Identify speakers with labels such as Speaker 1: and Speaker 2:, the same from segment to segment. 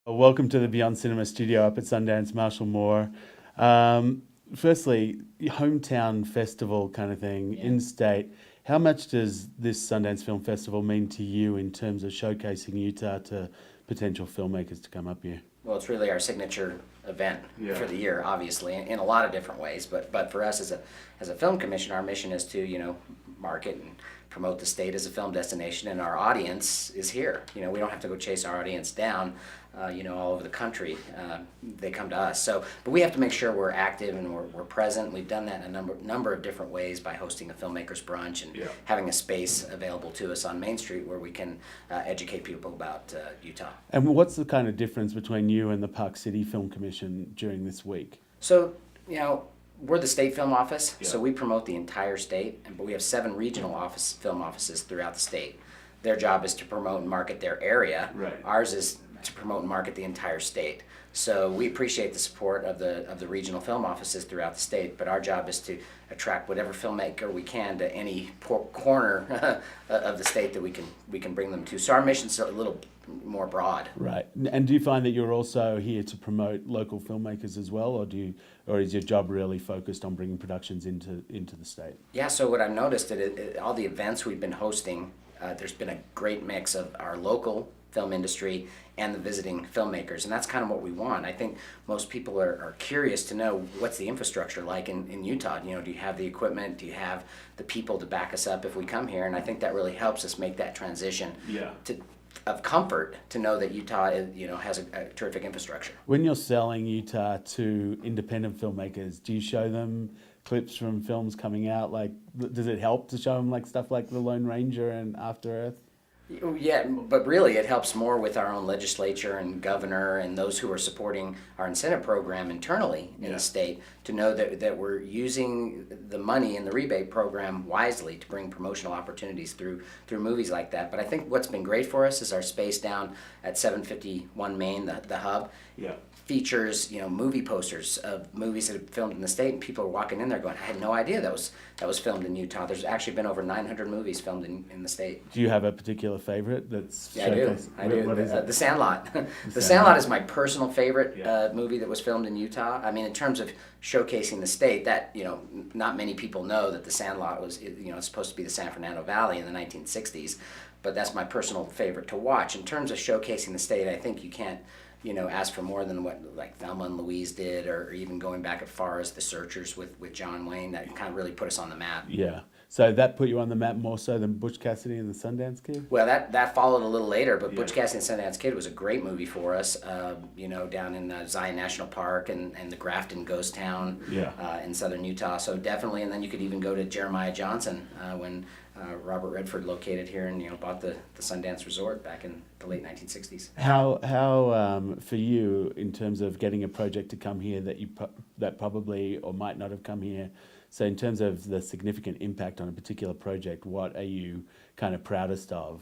Speaker 1: Welcome to the Beyond Cinema studio up at Sundance, Marshall Moore. Firstly, hometown festival kind of thing, in-state. How much does this Sundance Film Festival mean to you in terms of showcasing Utah to potential filmmakers to come up here?
Speaker 2: Well, it's really our signature event for the year, obviously, in a lot of different ways. But for us as a film commission, our mission is to market and promote the state as a film destination, and our audience is here. We don't have to go chase our audience down, all over the country. They come to us. But we have to make sure we're active and we're present. We've done that in a number of different ways by hosting a filmmakers brunch and having a space available to us on Main Street where we can educate people about Utah.
Speaker 1: And what's the kind of difference between you and the Park City Film Commission during this week?
Speaker 2: So, we're the state film office, so we promote the entire state, but we have 7 regional film offices throughout the state. Their job is to promote and market their area.
Speaker 1: Right.
Speaker 2: Ours is to promote and market the entire state. So we appreciate the support of the regional film offices throughout the state, but our job is to attract whatever filmmaker we can to any corner of the state that we can bring them to. So our mission's a little more broad.
Speaker 1: Right. And do you find that you're also here to promote local filmmakers as well, or is your job really focused on bringing productions into the state?
Speaker 2: Yeah, so what I've noticed that all the events we've been hosting, there's been a great mix of our local film industry and the visiting filmmakers, and that's kind of what we want. I think most people are curious to know what's the infrastructure like in Utah. Do you have the equipment? Do you have the people to back us up if we come here? And I think that really helps us make that transition of comfort to know that Utah has a terrific infrastructure.
Speaker 1: When you're selling Utah to independent filmmakers, do you show them clips from films coming out? Like, does it help to show them like stuff like The Lone Ranger and After Earth?
Speaker 2: Yeah, but really it helps more with our own legislature and governor and those who are supporting our incentive program internally in the state to know that we're using the money in the rebate program wisely to bring promotional opportunities through movies like that. But I think what's been great for us is our space down at 751 Main, the hub. Features movie posters of movies that have filmed in the state, and people are walking in there going, I had no idea that was filmed in Utah. There's actually been over 900 movies filmed in the state.
Speaker 1: Do you have a particular favorite that's
Speaker 2: showcased? I do.
Speaker 1: What is it?
Speaker 2: The Sandlot. The Sandlot is my personal favorite movie that was filmed in Utah. I mean, in terms of showcasing the state, that not many people know that the Sandlot was it's supposed to be the San Fernando Valley in the 1960s, but that's my personal favorite to watch. In terms of showcasing the state, I think you can't ask for more than what like Thelma and Louise did, or even going back as far as The Searchers with John Wayne. That kind of really put us on the map.
Speaker 1: Yeah. So that put you on the map more so than Butch Cassidy and the Sundance Kid?
Speaker 2: Well, that followed a little later, but Butch Cassidy and Sundance Kid was a great movie for us, down in Zion National Park and the Grafton Ghost Town in southern Utah. So definitely, and then you could even go to Jeremiah Johnson when Robert Redford located here and bought the Sundance Resort back in the late 1960s.
Speaker 1: How for you in terms of getting a project to come here that probably or might not have come here? So in terms of the significant impact on a particular project, what are you kind of proudest of?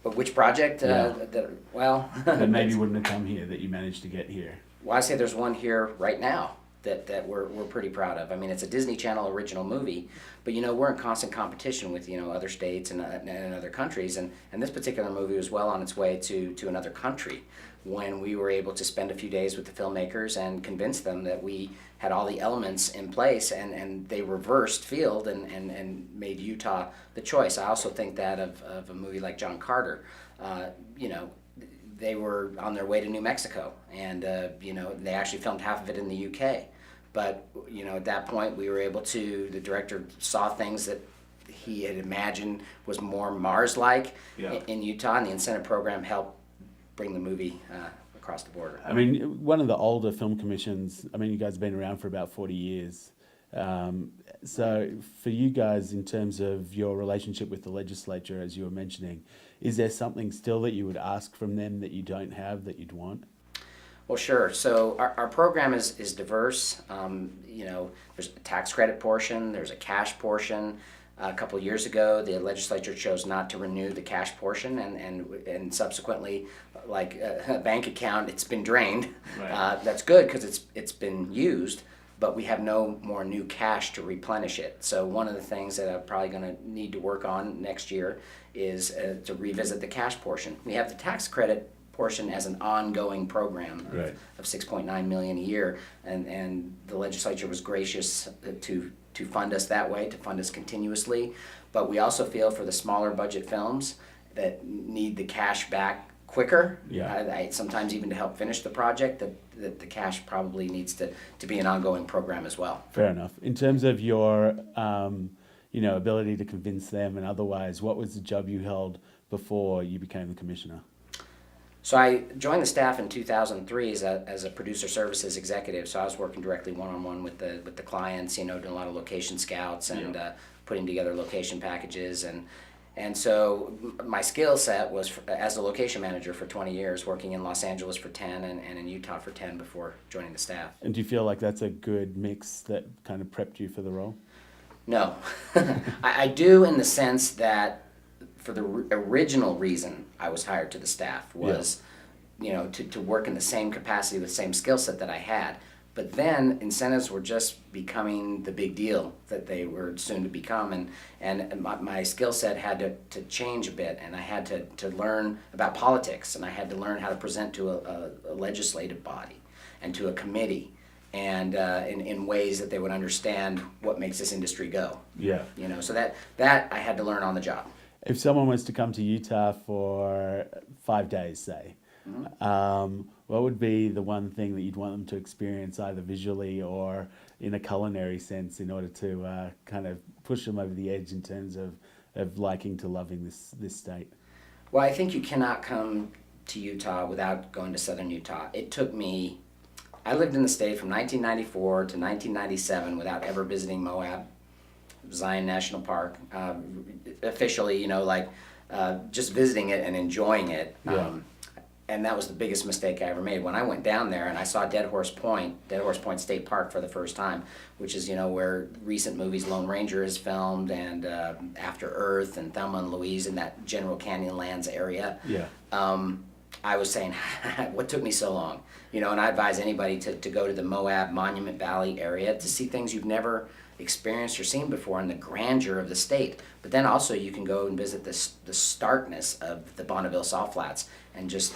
Speaker 2: But which project?
Speaker 1: That maybe wouldn't have come here that you managed to get here.
Speaker 2: Well, I say there's one here right now that we're pretty proud of. I mean, it's a Disney Channel original movie, but we're in constant competition with other states and other countries, and this particular movie was well on its way to another country when we were able to spend a few days with the filmmakers and convince them that we had all the elements in place, and they reversed field and made Utah the choice. I also think that of a movie like John Carter. They were on their way to New Mexico, and they actually filmed half of it in the UK. But at that point, we were able to. The director saw things that he had imagined was more Mars-like in Utah, and the incentive program helped bring the movie across the border.
Speaker 1: I mean, one of the older film commissions. I mean, you guys have been around for about 40 years. So for you guys, in terms of your relationship with the legislature, as you were mentioning, is there something still that you would ask from them that you don't have that you'd want?
Speaker 2: Well, sure. So our program is diverse. There's a tax credit portion, there's a cash portion. A couple of years ago, the legislature chose not to renew the cash portion, and subsequently, like a bank account, it's been drained.
Speaker 1: Right.
Speaker 2: That's good because it's been used, but we have no more new cash to replenish it. So one of the things that I'm probably going to need to work on next year is to revisit the cash portion. We have the tax credit portion as an ongoing program
Speaker 1: Right.
Speaker 2: of 6.9 million a year, and the legislature was gracious to fund us that way, to fund us continuously. But we also feel for the smaller budget films that need the cash back quicker,
Speaker 1: Yeah.
Speaker 2: sometimes even to help finish the project, that the cash probably needs to be an ongoing program as well.
Speaker 1: Fair enough. In terms of your, ability to convince them and otherwise, what was the job you held before you became the commissioner?
Speaker 2: So I joined the staff in 2003 as a producer services executive. So I was working directly one-on-one with the clients, doing a lot of location scouts and putting together location packages. And so my skill set was as a location manager for 20 years, working in Los Angeles for 10 and in Utah for 10 before joining the staff.
Speaker 1: And do you feel like that's a good mix that kind of prepped you for the role?
Speaker 2: No. I do, in the sense that for the original reason I was hired to the staff was, to work in the same capacity with the same skill set that I had. But then incentives were just becoming the big deal that they were soon to become, and my skill set had to change a bit, and I had to learn about politics, and I had to learn how to present to a legislative body and to a committee, and in ways that they would understand what makes this industry go.
Speaker 1: Yeah.
Speaker 2: So that I had to learn on the job.
Speaker 1: If someone was to come to Utah for 5 days, say, what would be the one thing that you'd want them to experience, either visually or in a culinary sense, in order to kind of push them over the edge in terms of liking to loving this state?
Speaker 2: Well, I think you cannot come to Utah without going to southern Utah. I lived in the state from 1994 to 1997 without ever visiting Moab, Zion National Park, officially, just visiting it and enjoying it. And that was the biggest mistake I ever made. When I went down there and I saw Dead Horse Point State Park for the first time, which is, where recent movies Lone Ranger is filmed, and After Earth and Thelma and Louise in that General Canyonlands area.
Speaker 1: Yeah.
Speaker 2: I was saying, what took me so long? And I advise anybody to go to the Moab Monument Valley area to see things you've never experienced or seen before, in the grandeur of the state. But then also you can go and visit the starkness of the Bonneville Salt Flats and just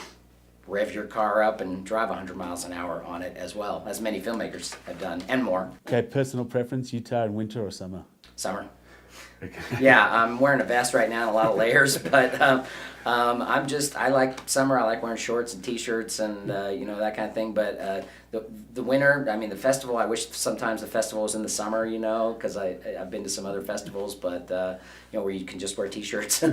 Speaker 2: rev your car up and drive 100 miles an hour on it, as well, as many filmmakers have done, and more.
Speaker 1: Okay, personal preference, Utah in winter or summer?
Speaker 2: Summer.
Speaker 1: Okay.
Speaker 2: Yeah, I'm wearing a vest right now and a lot of layers, but I like summer. I like wearing shorts and t-shirts and that kind of thing. But the winter, the festival, I wish sometimes the festival was in the summer, because I've been to some other festivals, but where you can just wear t-shirts.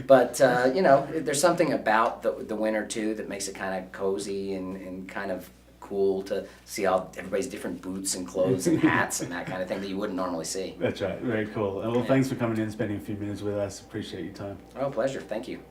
Speaker 2: But there's something about the winter too that makes it kind of cozy and kind of cool to see all everybody's different boots and clothes and hats and that kind of thing that you wouldn't normally see.
Speaker 1: That's right. Very cool. Well, thanks for coming in and spending a few minutes with us. Appreciate your time.
Speaker 2: Oh, pleasure. Thank you.